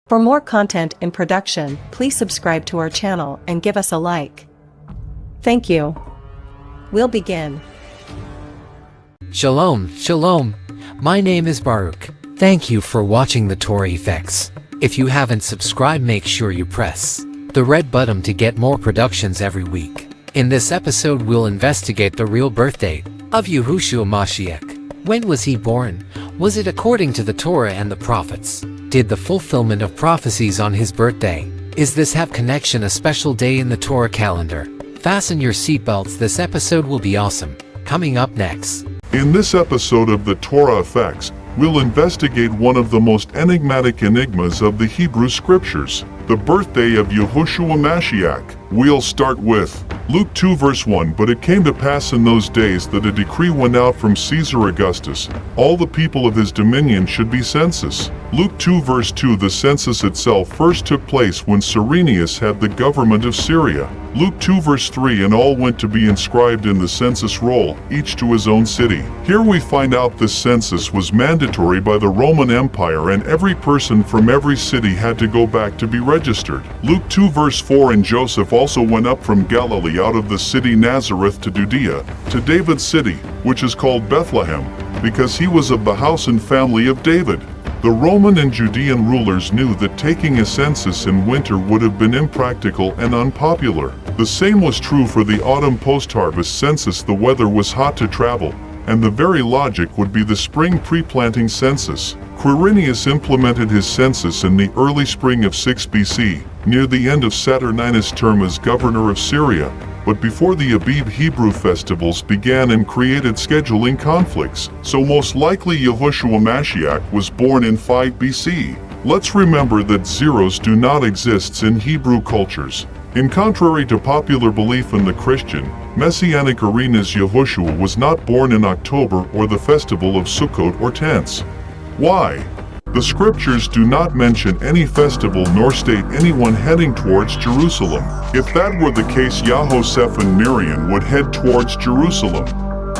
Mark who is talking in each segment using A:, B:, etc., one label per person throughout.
A: For more content in production, please subscribe to our channel and give us a like. Thank you. We'll begin.
B: Shalom, shalom. My name is Baruch. Thank you for watching the Torah Effects. If you haven't subscribed, make sure you press the red button to get more productions every week. In this episode, we'll investigate the real birth date of Yahushua Mashiach. When was he born? Was it according to the Torah and the prophets? Did the fulfillment of prophecies on his birthday? Is this have connection a special day in the Torah calendar? Fasten your seatbelts, this episode will be awesome. Coming up next.
C: In this episode of the Torah Effects, we'll investigate one of the most enigmatic enigmas of the Hebrew Scriptures, the birthday of Yahushua Mashiach. We'll start with Luke 2 verse 1. But it came to pass in those days that a decree went out from Caesar Augustus, all the people of his dominion should be census. Luke 2 verse 2. The census itself first took place when Cyrenius had the government of Syria. Luke 2 verse 3. And all went to be inscribed in the census roll, each to his own city. Here we find out this census was mandatory by the Roman Empire, and every person from every city had to go back to be registered. Luke 2 verse 4. And Joseph also went up from Galilee out of the city Nazareth to Judea, to David's city, which is called Bethlehem, because he was of the house and family of David. The Roman and Judean rulers knew that taking a census in winter would have been impractical and unpopular. The same was true for the autumn post-harvest census. The weather was hot to travel, and the very logic would be the spring pre-planting census. Quirinius implemented his census in the early spring of 6 BC, near the end of Saturninus' term as governor of Syria, but before the Abib Hebrew festivals began and created scheduling conflicts. So most likely Yahushua Mashiach was born in 5 BC. Let's remember that zeros do not exist in Hebrew cultures. In contrary to popular belief in the Christian, Messianic arenas, Yahushua was not born in October or the festival of Sukkot or tents. Why? The scriptures do not mention any festival nor state anyone heading towards Jerusalem. If that were the case, Yahushua and Miriam would head towards Jerusalem.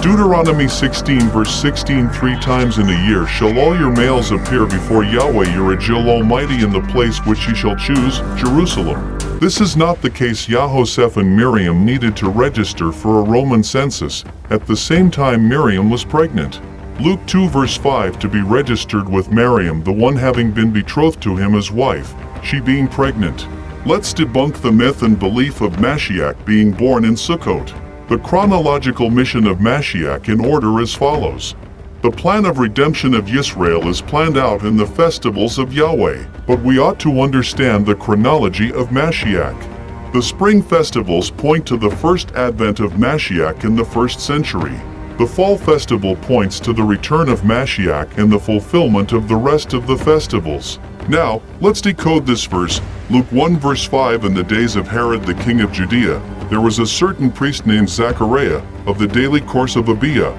C: Deuteronomy 16 verse 16. 3 times in a year shall all your males appear before Yahweh your Agil Almighty in the place which ye shall choose, Jerusalem. This is not the case. Yahushua and Miriam needed to register for a Roman census. At the same time, Miriam was pregnant. Luke 2 verse 5. To be registered with Miriam, the one having been betrothed to him as wife, she being pregnant. Let's debunk the myth and belief of Mashiach being born in Sukkot. The chronological mission of Mashiach in order as follows. The plan of redemption of Yisrael is planned out in the festivals of Yahweh, but we ought to understand the chronology of Mashiach. The spring festivals point to the first advent of Mashiach in the 1st century. The fall festival points to the return of Mashiach and the fulfillment of the rest of the festivals. Now, let's decode this verse. Luke 1 verse 5. In the days of Herod the king of Judea, there was a certain priest named Zachariah, of the daily course of Abia,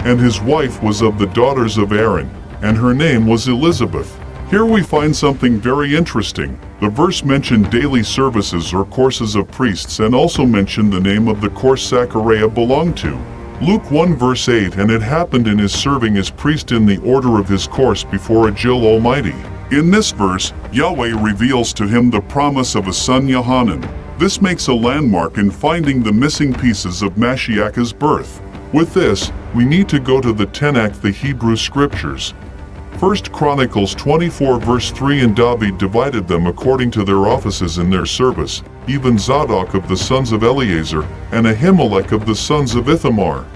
C: and his wife was of the daughters of Aaron, and her name was Elizabeth. Here we find something very interesting. The verse mentioned daily services or courses of priests, and also mentioned the name of the course Zachariah belonged to. Luke 1 verse 8. And it happened in his serving as priest in the order of his course before Agil Almighty. In this verse, Yahweh reveals to him the promise of a son Yohanan. This makes a landmark in finding the missing pieces of Mashiach's birth. With this, we need to go to the Tanakh, the Hebrew Scriptures. 1 Chronicles 24 verse 3. And David divided them according to their offices in their service, even Zadok of the sons of Eleazar, and Ahimelech of the sons of Ithamar.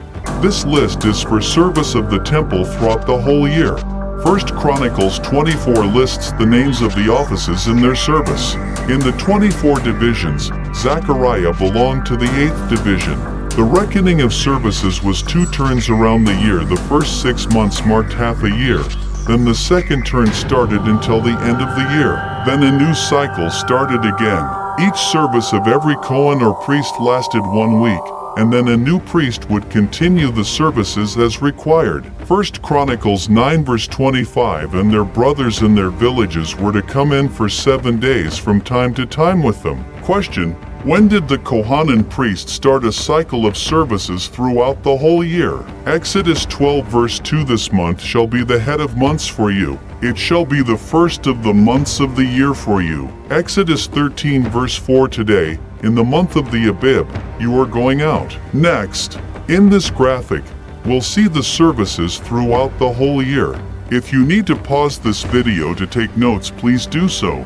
C: This list is for service of the temple throughout the whole year. 1 Chronicles 24 lists the names of the offices in their service. In the 24 divisions, Zechariah belonged to the 8th division. The reckoning of services was 2 turns around the year. The first 6 months marked half a year. Then the second turn started until the end of the year. Then a new cycle started again. Each service of every Cohen or priest lasted 1 week, and then a new priest would continue the services as required. 1 Chronicles 9 verse 25. And their brothers in their villages were to come in for 7 days from time to time with them. Question: When did the Kohanim priests start a cycle of services throughout the whole year? Exodus 12 verse 2. This month shall be the head of months for you. It shall be the first of the months of the year for you. Exodus 13 verse 4. Today, in the month of the Abib, you are going out. Next, in this graphic, we'll see the services throughout the whole year. If you need to pause this video to take notes, please do so.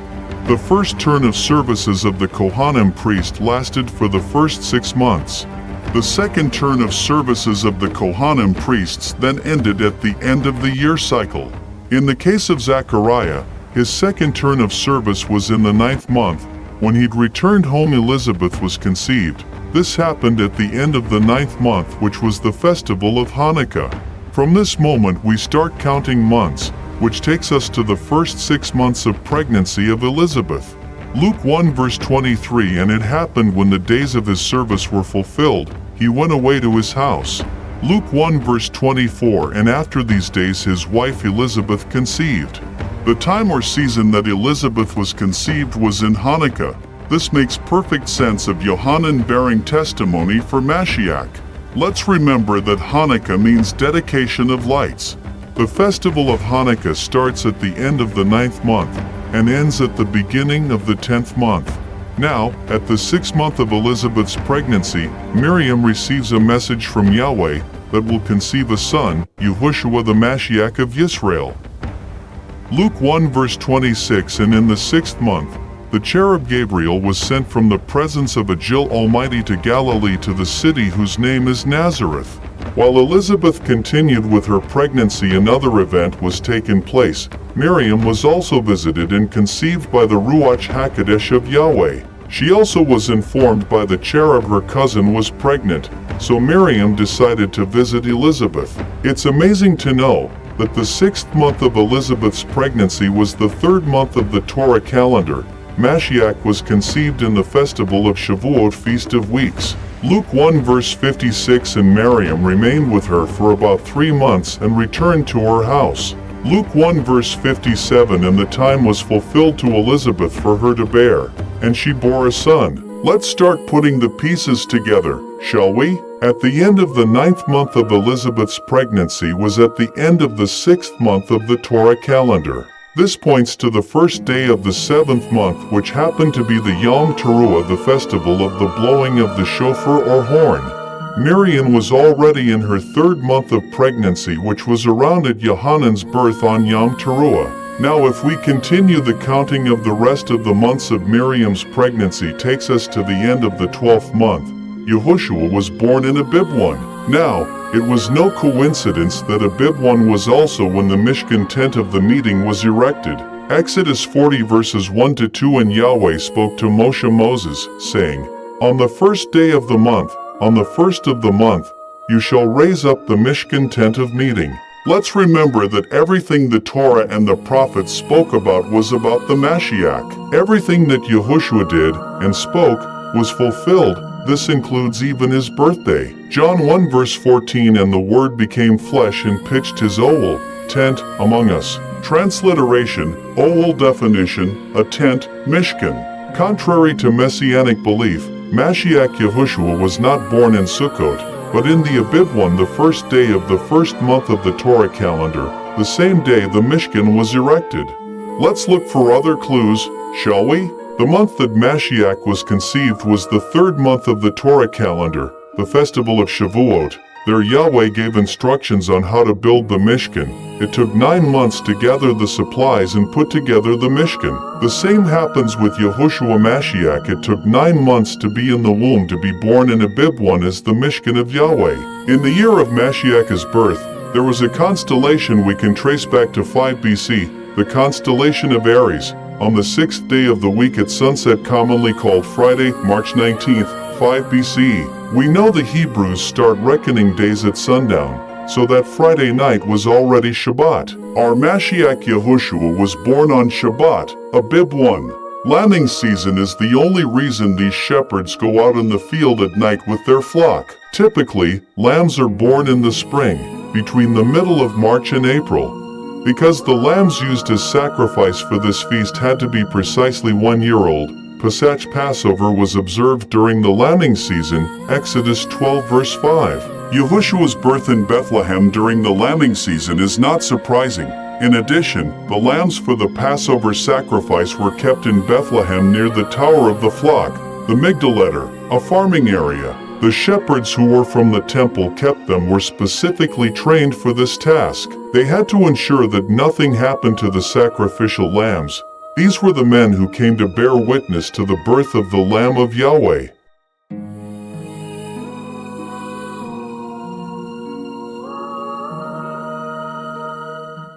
C: The first turn of services of the Kohanim priest lasted for the first 6 months. The second turn of services of the Kohanim priests then ended at the end of the year cycle. In the case of Zechariah, his second turn of service was in the 9th month. When he'd returned home, Elizabeth was conceived. This happened at the end of the 9th month, which was the festival of Hanukkah. From this moment we start counting months, which takes us to the first 6 months of pregnancy of Elizabeth. Luke 1 verse 23. And it happened when the days of his service were fulfilled, he went away to his house. Luke 1 verse 24. And after these days his wife Elizabeth conceived. The time or season that Elizabeth was conceived was in Hanukkah. This makes perfect sense of Yohanan bearing testimony for Mashiach. Let's remember that Hanukkah means dedication of lights. The festival of Hanukkah starts at the end of the 9th month and ends at the beginning of the 10th month. Now, at the 6th month of Elizabeth's pregnancy, Miriam receives a message from Yahweh that will conceive a son, Yahushua the Mashiach of Yisrael. Luke 1 verse 26. And in the 6th month, the cherub Gabriel was sent from the presence of Ajil Almighty to Galilee, to the city whose name is Nazareth. While Elizabeth continued with her pregnancy, another event was taken place. Miriam was also visited and conceived by the Ruach HaKodesh of Yahweh. She also was informed by the cherub her cousin was pregnant, so Miriam decided to visit Elizabeth. It's amazing to know that the 6th month of Elizabeth's pregnancy was the 3rd month of the Torah calendar. Mashiach was conceived in the festival of Shavuot, Feast of Weeks. Luke 1 verse 56. And Miriam remained with her for about 3 months and returned to her house. Luke 1 verse 57. And the time was fulfilled to Elizabeth for her to bear, and she bore a son. Let's start putting the pieces together, shall we? At the end of the 9th month of Elizabeth's pregnancy was at the end of the 6th month of the Torah calendar. This points to the first day of the 7th month, which happened to be the Yom Teruah, the festival of the blowing of the shofar or horn. Miriam was already in her 3rd month of pregnancy, which was around at Yohanan's birth on Yom Teruah. Now if we continue, the counting of the rest of the months of Miriam's pregnancy takes us to the end of the 12th month. Yahushua was born in Abib 1. Now, it was no coincidence that Abib 1 was also when the Mishkan tent of the meeting was erected. Exodus 40 verses 1 to 2. And Yahweh spoke to Moses, saying, On the first day of the month, on the first of the month, you shall raise up the Mishkan tent of meeting. Let's remember that everything the Torah and the prophets spoke about was about the Mashiach. Everything that Yahushua did and spoke was fulfilled. This includes even his birthday. John 1 verse 14. And the Word became flesh and pitched his owl, tent, among us. Transliteration, owl definition, a tent, Mishkan. Contrary to Messianic belief, Mashiach Yahushua was not born in Sukkot, but in the Abib 1, the first day of the 1st month of the Torah calendar, the same day the Mishkan was erected. Let's look for other clues, shall we? The month that Mashiach was conceived was the 3rd month of the Torah calendar, the festival of Shavuot. There Yahweh gave instructions on how to build the Mishkan. It took 9 months to gather the supplies and put together the Mishkan. The same happens with Yahushua Mashiach. It took 9 months to be in the womb to be born in Abib 1 as the Mishkan of Yahweh. In the year of Mashiach's birth, there was a constellation we can trace back to 5 BC, the constellation of Aries, on the 6th day of the week at sunset, commonly called Friday, March 19th, 5 BCE. We know the Hebrews start reckoning days at sundown, so that Friday night was already Shabbat. Our Mashiach Yahushua was born on Shabbat, Abib 1. Lambing season is the only reason these shepherds go out in the field at night with their flock. Typically, lambs are born in the spring, between the middle of March and April. Because the lambs used as sacrifice for this feast had to be precisely 1 year old, Pesach Passover was observed during the lambing season, Exodus 12 verse 5. Yahushua's birth in Bethlehem during the lambing season is not surprising. In addition, the lambs for the Passover sacrifice were kept in Bethlehem near the Tower of the Flock, the Migdaleter, a farming area. The shepherds who were from the temple kept them were specifically trained for this task. They had to ensure that nothing happened to the sacrificial lambs. These were the men who came to bear witness to the birth of the Lamb of Yahweh.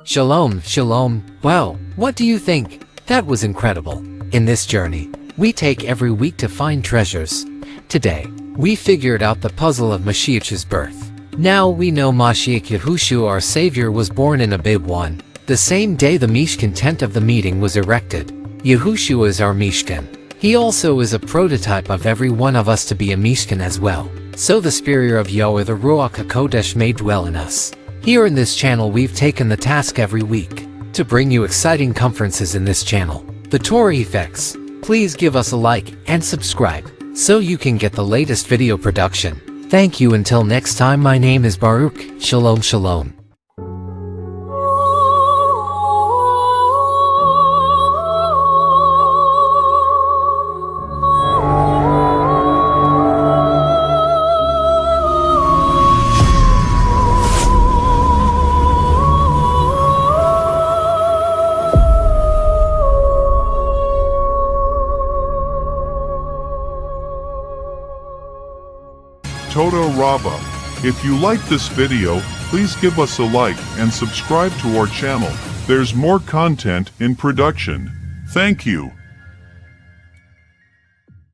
B: Shalom, shalom. Wow, what do you think? That was incredible. In this journey, we take every week to find treasures. Today, we figured out the puzzle of Mashiach's birth. Now we know Mashiach Yahushua our Savior was born in Abib-1, the same day the Mishkan tent of the meeting was erected. Yahushua is our Mishkan. He also is a prototype of every one of us to be a Mishkan as well. So the Spirit of Yahweh the Ruach HaKodesh may dwell in us. Here in this channel we've taken the task every week to bring you exciting conferences in this channel. The Torah Effects. Please give us a like and subscribe so you can get the latest video production. Thank you until next time. My name is Baruch. Shalom shalom.
C: Toda Rabba. If you like this video, please give us a like and subscribe to our channel. There's more content in production. Thank you.